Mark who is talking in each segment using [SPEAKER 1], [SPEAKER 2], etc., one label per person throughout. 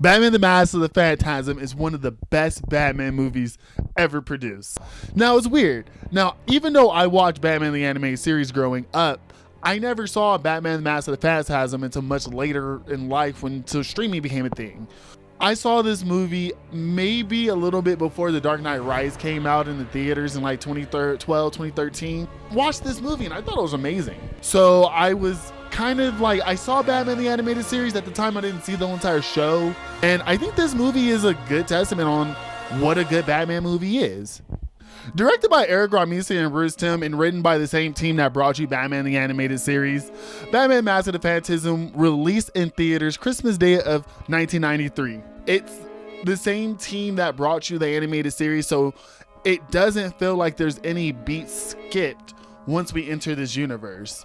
[SPEAKER 1] Batman the Mask of the Phantasm is one of the best Batman movies ever produced. Now, it's weird. Now, even though I watched Batman the Animated Series growing up, I never saw Batman the Mask of the Phantasm until much later in life until streaming became a thing. I saw this movie maybe a little bit before The Dark Knight Rises came out in the theaters in like 2012, 2013. Watched this movie and I thought it was amazing. So I was kind of like, I saw Batman the Animated Series. At the time I didn't see the whole entire show, and I think this movie is a good testament on what a good Batman movie is. Directed by Eric Ramsey and Bruce Timm and written by the same team that brought you Batman the Animated Series, Batman Mask of the Phantasm released in theaters Christmas Day of 1993. It's the same team that brought you the animated series, so it doesn't feel like there's any beats skipped once we enter this universe.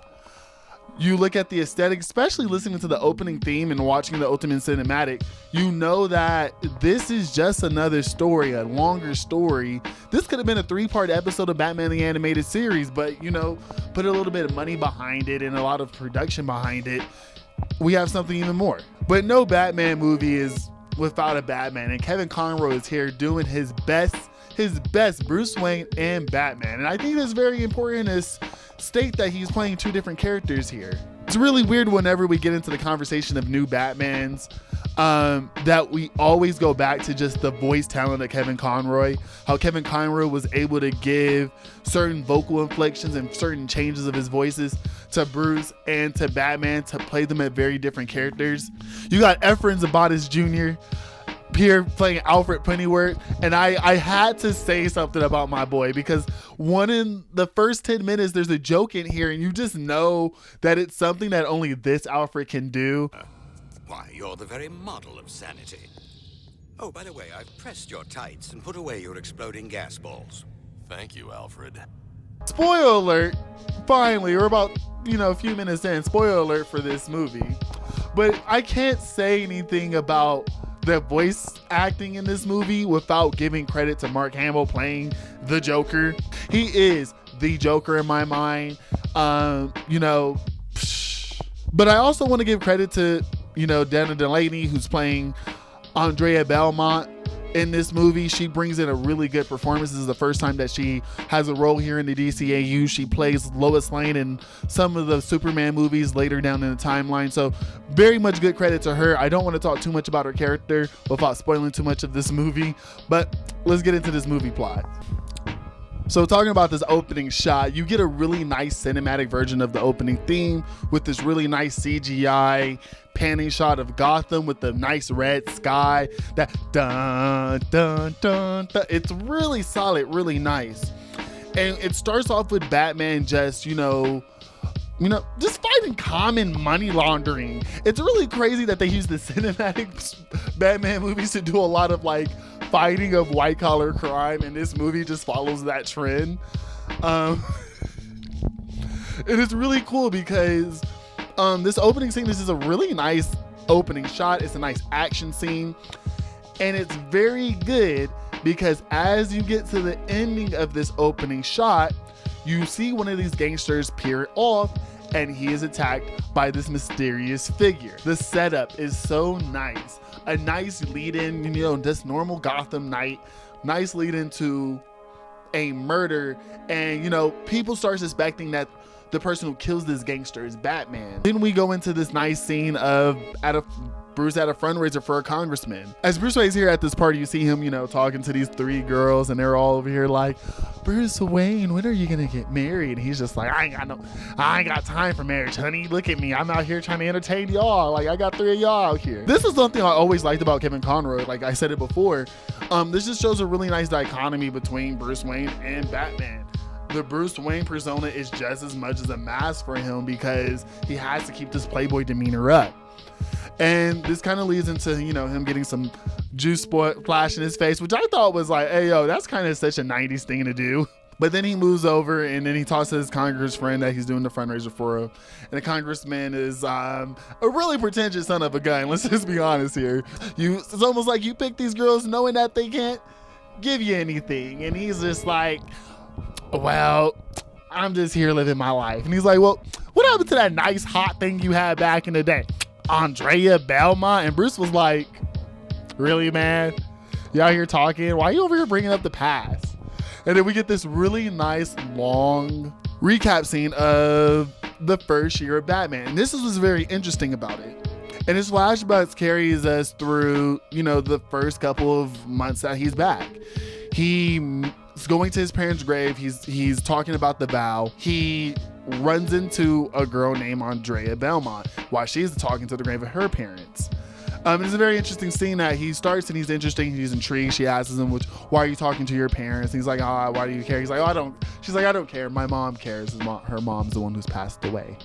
[SPEAKER 1] You look at the aesthetic, especially listening to the opening theme and watching the Ultimate Cinematic, you know that this is just another story, a longer story. This could have been a 3-part episode of Batman the Animated Series, but you know, put a little bit of money behind it and a lot of production behind it. We have something even more. But no Batman movie is without a Batman, and Kevin Conroy is here doing his best Bruce Wayne and Batman. And I think that's very important to state that he's playing two different characters here. It's really weird whenever we get into the conversation of new Batmans, that we always go back to just the voice talent of Kevin Conroy, how Kevin Conroy was able to give certain vocal inflections and certain changes of his voices to Bruce and to Batman to play them at very different characters. You got Efren Zabatis Jr. here playing Alfred Pennyworth, and I had to say something about my boy, because in the first 10 minutes there's a joke in here and you just know that it's something that only this Alfred can do.
[SPEAKER 2] Why, you're the very model of sanity. Oh, by the way, I've pressed your tights and put away your exploding gas balls.
[SPEAKER 3] Thank you, Alfred.
[SPEAKER 1] Spoiler alert, finally, we're about, a few minutes in, spoiler alert for this movie. But I can't say anything about the voice acting in this movie without giving credit to Mark Hamill playing the Joker. He is the Joker in my mind. But I also want to give credit to, Dana Delaney, who's playing Andrea Belmont in this movie. She brings in a really good performance. This is the first time that she has a role here in the DCAU. She plays Lois Lane in some of the Superman movies later down in the timeline. So very much good credit to her. I don't want to talk too much about her character without spoiling too much of this movie, but let's get into this movie plot. So talking about this opening shot, you get a really nice cinematic version of the opening theme with this really nice CGI panning shot of Gotham with the nice red sky. That dun dun dun dun. It's really solid, really nice. And it starts off with Batman just, just fighting common money laundering. It's really crazy that they use the cinematic Batman movies to do a lot of fighting of white collar crime, and this movie just follows that trend. And it's really cool because this opening scene, this is a really nice opening shot. It's a nice action scene, and it's very good because as you get to the ending of this opening shot, you see one of these gangsters peer off, and he is attacked by this mysterious figure. The setup is so nice. A nice lead in, this normal Gotham night, nice lead into a murder, and people start suspecting that the person who kills this gangster is Batman. Then we go into this nice scene of Bruce at a fundraiser for a congressman. As Bruce Wayne's here at this party, you see him, talking to these 3 girls, and they're all over here like, Bruce Wayne, when are you gonna get married? And he's just like, I ain't got time for marriage, honey. Look at me, I'm out here trying to entertain y'all. I got 3 of y'all out here. This is something I always liked about Kevin Conroy. Like I said it before, this just shows a really nice dichotomy between Bruce Wayne and Batman. The Bruce Wayne persona is just as much as a mask for him because he has to keep this playboy demeanor up. And this kind of leads into, him getting some juice splash in his face, which I thought was like, hey, yo, that's kind of such a 90s thing to do. But then he moves over and then he talks to his Congress friend that he's doing the fundraiser for him. And the congressman is a really pretentious son of a gun. Let's just be honest here. It's almost like you pick these girls knowing that they can't give you anything. And he's just like, well, I'm just here living my life. And he's like, well, what happened to that nice hot thing you had back in the day? Andrea Belmont? And Bruce was like, Really, man? You out here talking? Why are you over here bringing up the past? And then we get this really nice long recap scene of the first year of Batman. And this is what's very interesting about it. And his flashbacks carries us through, the first couple of months that he's back. He's going to his parents' grave. He's talking about the vow. He runs into a girl named Andrea Belmont while she's talking to the grave of her parents. It's a very interesting scene that he starts and he's interesting. He's intrigued. She asks him, why are you talking to your parents? And he's like, why do you care? He's like, I don't. She's like, I don't care. My mom cares. Her mom's the one who's passed away.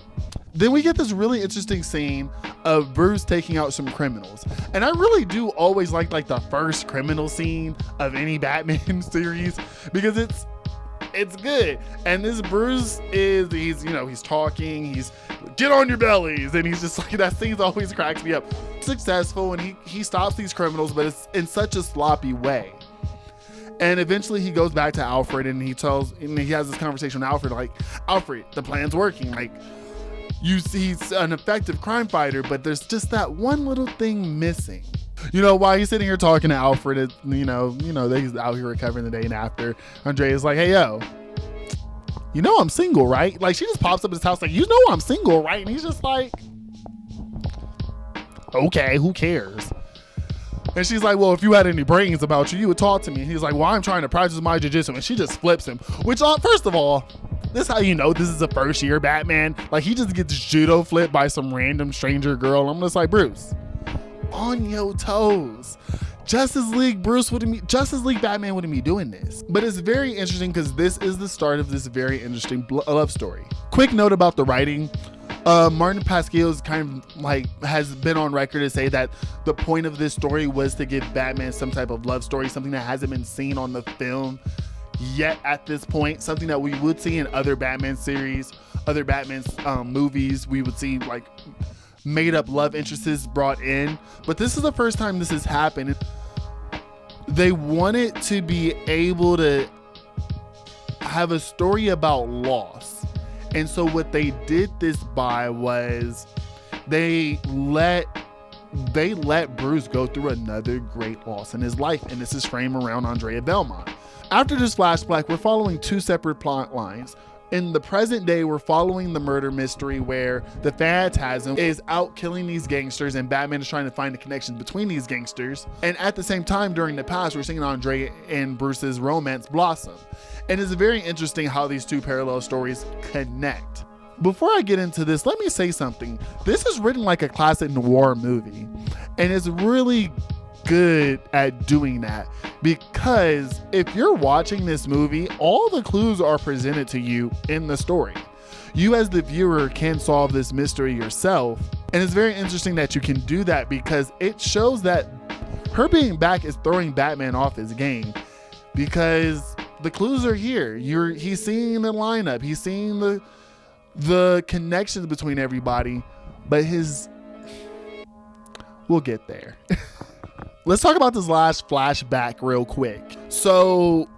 [SPEAKER 1] Then we get this really interesting scene of Bruce taking out some criminals. And I really do always like the first criminal scene of any Batman series because it's good. And this Bruce he's talking, he's get on your bellies. And he's just like, that scene always cracks me up. Successful, and he stops these criminals, but it's in such a sloppy way. And eventually he goes back to Alfred and he has this conversation with Alfred, like, Alfred, the plan's working. Like, he's an effective crime fighter, but there's just that one little thing missing. While he's sitting here talking to Alfred, he's out here recovering the day, and after, Andrea's like, hey, yo, I'm single, right? Like, she just pops up at his house like, I'm single, right? And he's just like, okay, who cares? And she's like, well, if you had any brains about you would talk to me. And he's like, well, I'm trying to practice my jiu-jitsu. And she just flips him, which, first of all, this is how you know this is a first year Batman. Like, he just gets judo flipped by some random stranger girl. I'm just like, Bruce, on your toes. Justice League Batman wouldn't be doing this. But it's very interesting because this is the start of this very interesting love story. Quick note about the writing. Martin Pasquale's has been on record to say that the point of this story was to give Batman some type of love story, something that hasn't been seen on the film yet at this point, something that we would see in other Batman series, other Batman movies. We would see like made up love interests brought in, but this is the first time this has happened. They wanted to be able to have a story about loss. And so what they did this by was they let Bruce go through another great loss in his life. And this is framed around Andrea Belmont. After this flashback, we're following two separate plot lines. In the present day, we're following the murder mystery where the Phantasm is out killing these gangsters and Batman is trying to find the connections between these gangsters. And at the same time, during the past, we're seeing Andrea and Bruce's romance blossom. And it's very interesting how these two parallel stories connect. Before I get into this, let me say something. This is written like a classic noir movie, and it's really good at doing that, because if you're watching this movie, all the clues are presented to you in the story. You as the viewer can solve this mystery yourself, and it's very interesting that you can do that because it shows that her being back is throwing Batman off his game, because the clues are here. He's seeing the lineup, he's seeing the connections between everybody, but we'll get there. Let's talk about this last flashback real quick. So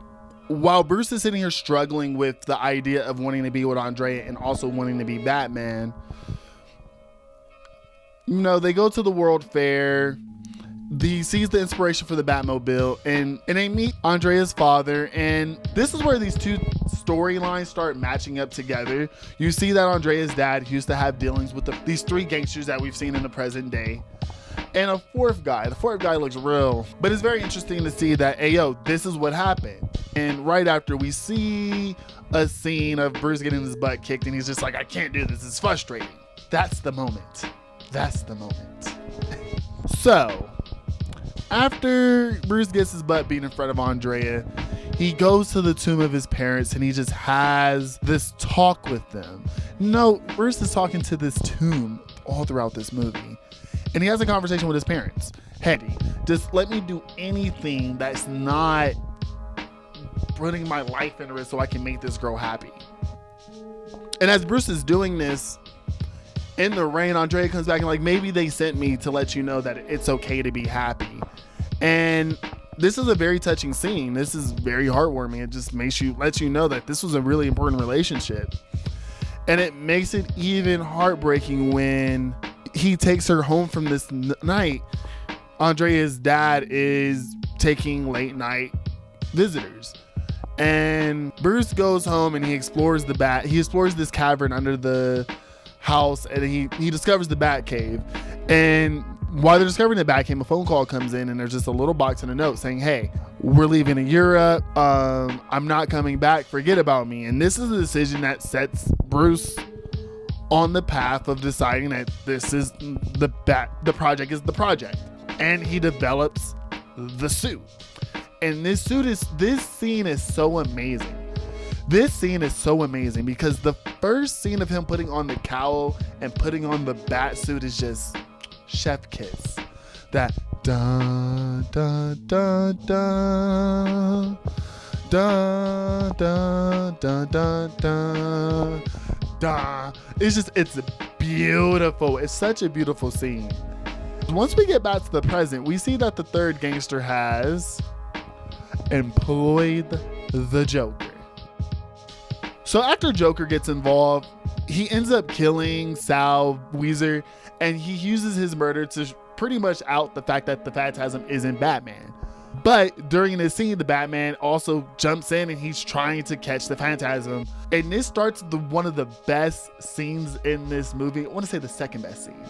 [SPEAKER 1] while Bruce is sitting here struggling with the idea of wanting to be with Andrea and also wanting to be Batman, they go to the World Fair. He sees the inspiration for the Batmobile, and they meet Andrea's father, and this is where these two storylines start matching up together. You see that Andrea's dad used to have dealings with these three gangsters that we've seen in the present day, and a fourth guy. The fourth guy looks real, but it's very interesting to see that, hey, yo, this is what happened. And right after, we see a scene of Bruce getting his butt kicked, and he's just like, I can't do this, it's frustrating. That's the moment. So after Bruce gets his butt beat in front of Andrea, he goes to the tomb of his parents and he just has this talk with them. No, Bruce is talking to this tomb all throughout this movie. And he has a conversation with his parents. Hey, just let me do anything that's not putting my life into it so I can make this girl happy. And as Bruce is doing this, in the rain, Andrea comes back and like, maybe they sent me to let you know that it's okay to be happy. And this is a very touching scene. This is very heartwarming. It just lets you know that this was a really important relationship. And it makes it even heartbreaking when he takes her home from this night Andrea's dad is taking late night visitors. And Bruce goes home and he explores this cavern under the house, and he discovers the Bat Cave. And while they're discovering the Bat Cave, a phone call comes in, and there's just a little box and a note saying, "Hey, we're leaving to Europe. I'm not coming back. Forget about me." And this is a decision that sets Bruce on the path of deciding that this is the project is the project, and he develops the suit. And this scene is so amazing. This scene is so amazing because the first scene of him putting on the cowl and putting on the bat suit is just chef kiss. That da da da da da da da da da da. It's beautiful. It's such a beautiful scene. Once we get back to the present, we see that the third gangster has employed the Joker. So after Joker gets involved, he ends up killing Sal Weezer, and he uses his murder to pretty much out the fact that the Phantasm isn't Batman. But during this scene, the Batman also jumps in and he's trying to catch the Phantasm. And this starts one of the best scenes in this movie. I want to say the second best scene,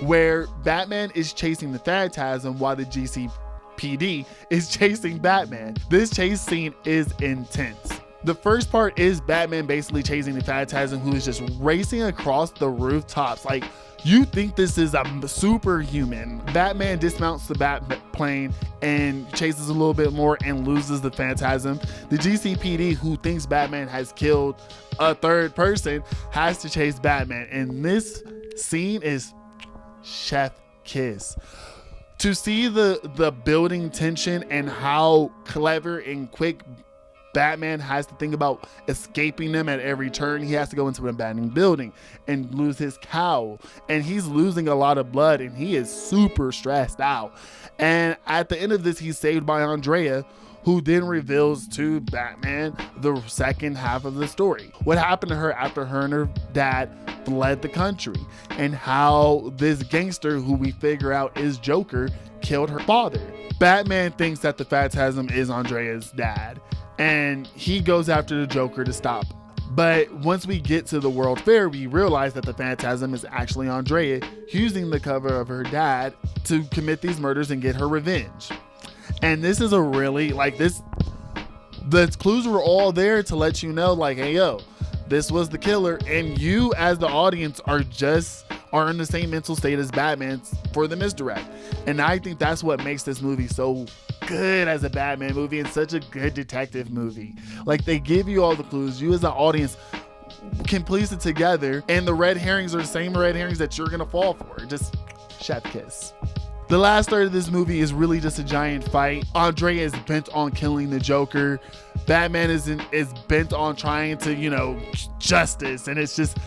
[SPEAKER 1] where Batman is chasing the Phantasm while the GCPD is chasing Batman. This chase scene is intense. The first part is Batman basically chasing the Phantasm, who is just racing across the rooftops. Like, you think this is a superhuman. Batman dismounts the bat plane and chases a little bit more and loses the Phantasm. The GCPD, who thinks Batman has killed a third person, has to chase Batman. And this scene is chef kiss. To see the building tension and how clever and quick Batman has to think about escaping them at every turn. He has to go into an abandoned building and lose his cowl, and he's losing a lot of blood, and he is super stressed out. And at the end of this, he's saved by Andrea, who then reveals to Batman the second half of the story. What happened to her after her and her dad fled the country, and how this gangster, who we figure out is Joker, killed her father. Batman thinks that the Phantasm is Andrea's dad, and he goes after the Joker to stop. But once we get to the World Fair, we realize that the Phantasm is actually Andrea, using the cover of her dad to commit these murders and get her revenge. And this is a really, the clues were all there to let you know, like, hey, yo, this was the killer, and you as the audience are in the same mental state as Batman for the misdirect. And I think that's what makes this movie so good as a Batman movie and such a good detective movie. Like, they give you all the clues. You as an audience can piece it together, and the red herrings are the same red herrings that you're gonna fall for. Just chef kiss. The last third of this movie is really just a giant fight. Andrea is bent on killing the Joker. Batman is bent on trying to, justice. And it's just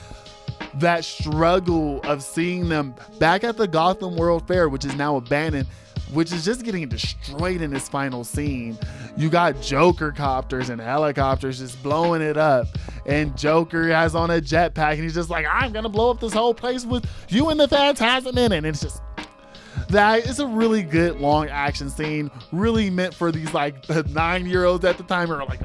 [SPEAKER 1] that struggle of seeing them back at the Gotham World Fair, which is now abandoned, which is just getting destroyed in this final scene. You got Joker copters and helicopters just blowing it up. And Joker has on a jetpack, and he's just like, I'm gonna blow up this whole place with you and the Phantasm in it. And it's just, that is a really good long action scene, really meant for these 9-year-olds at the time who are like,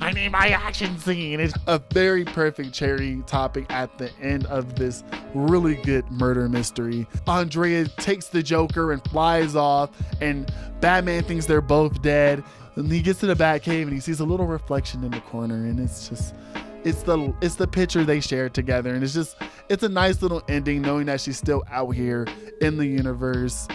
[SPEAKER 1] I need my action scene. It's a very perfect cherry topic at the end of this really good murder mystery. Andrea takes the Joker and flies off, and Batman thinks they're both dead. And he gets to the Batcave and he sees a little reflection in the corner, and it's the picture they shared together. And it's a nice little ending, knowing that she's still out here in the universe.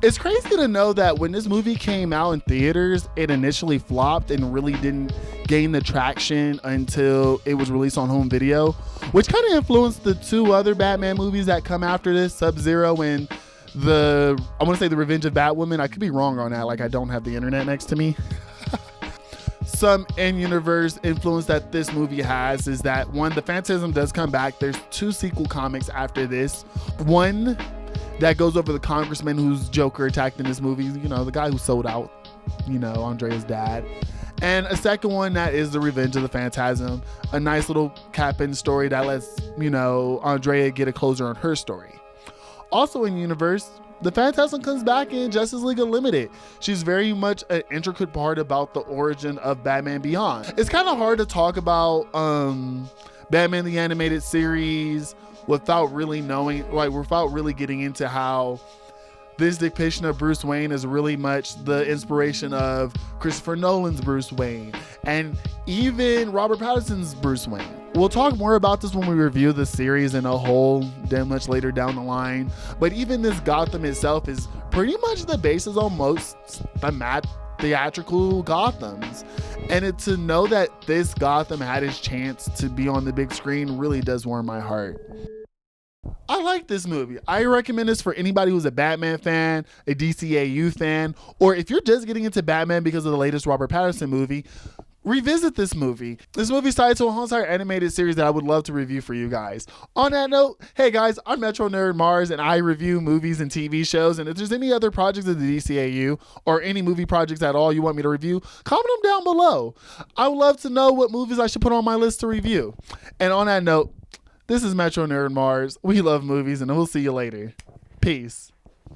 [SPEAKER 1] It's crazy to know that when this movie came out in theaters, it initially flopped and really didn't gain the traction until it was released on home video, which kind of influenced the two other Batman movies that come after this, Sub-Zero and I want to say The Revenge of Batwoman. I could be wrong on that, I don't have the internet next to me. Some in-universe influence that this movie has is that, one, the Phantasm does come back. There's 2 sequel comics after this. One that goes over the congressman whose Joker attacked in this movie, the guy who sold out, Andrea's dad. And a second one that is The Revenge of the Phantasm, a nice little cap-in story that lets, Andrea get a closure on her story. Also in universe, the Phantasm comes back in Justice League Unlimited. She's very much an intricate part about the origin of Batman Beyond. It's kind of hard to talk about Batman the Animated Series without really getting into how this depiction of Bruce Wayne is really much the inspiration of Christopher Nolan's Bruce Wayne and even Robert Pattinson's Bruce Wayne. We'll talk more about this when we review the series in a whole damn much later down the line. But even this Gotham itself is pretty much the basis on most theatrical Gothams. And to know that this Gotham had its chance to be on the big screen really does warm my heart. I like this movie. I recommend this for anybody who's a Batman fan, a DCAU fan, or if you're just getting into Batman because of the latest Robert Pattinson movie, revisit this movie. This movie's tied to a whole entire animated series that I would love to review for you guys. On that note, hey guys, I'm Metro Nerd Mars and I review movies and TV shows. And if there's any other projects of the DCAU or any movie projects at all you want me to review, comment them down below. I would love to know what movies I should put on my list to review. And on that note, this is Metro Nerd Mars. We love movies and we'll see you later. Peace.